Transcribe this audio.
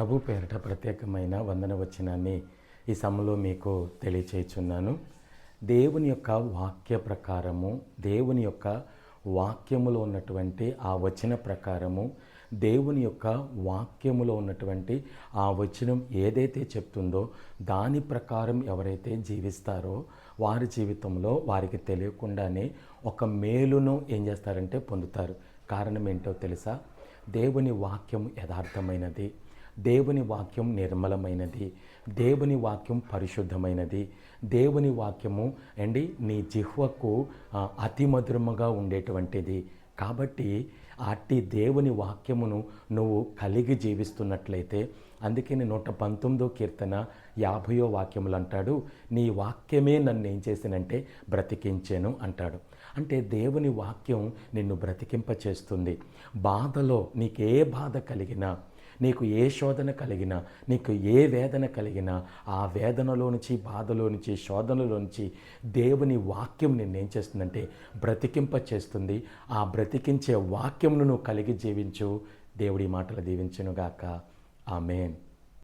ప్రభు పేరిట ప్రత్యేకమైన వందన వచనాన్ని ఈ సమయంలో మీకు తెలియచేయుచున్నాను. దేవుని యొక్క వాక్య ప్రకారము, దేవుని యొక్క వాక్యములో ఉన్నటువంటి ఆ వచన ప్రకారము, దేవుని యొక్క వాక్యములో ఉన్నటువంటి ఆ వచనం ఏదైతే చెప్తుందో దాని ప్రకారం ఎవరైతే జీవిస్తారో వారి జీవితంలో వారికి తెలియకుండానే ఒక మేలును ఏం చేస్తారంటే పొందుతారు. కారణం ఏంటో తెలుసా? దేవుని వాక్యం యథార్థమైనది, దేవుని వాక్యం నిర్మలమైనది, దేవుని వాక్యం పరిశుద్ధమైనది, దేవుని వాక్యము నీ జిహ్వకు అతి మధురముగా ఉండేటువంటిది. కాబట్టి అట్టి దేవుని వాక్యమును నువ్వు కలిగి జీవిస్తున్నట్లయితే, అందుకని 119వ కీర్తన 50వ వాక్యములు అంటాడు, నీ వాక్యమే నన్ను ఏం చేసినంటే బ్రతికించాను అంటాడు. అంటే దేవుని వాక్యం నిన్ను బ్రతికింపచేస్తుంది. బాధలో నీకు ఏ బాధ కలిగినా, నీకు ఏ శోధన కలిగినా, నీకు ఏ వేదన కలిగినా, ఆ వేదనలో నుంచి, బాధలో నుంచి, శోధనలో నుంచి దేవుని వాక్యం నిన్నేం చేస్తుందంటే బ్రతికింపచేస్తుంది. ఆ బ్రతికించే వాక్యంను నువ్వు కలిగి జీవించు. దేవుడి మాటలు దీవించునుగాక. ఆమేన్.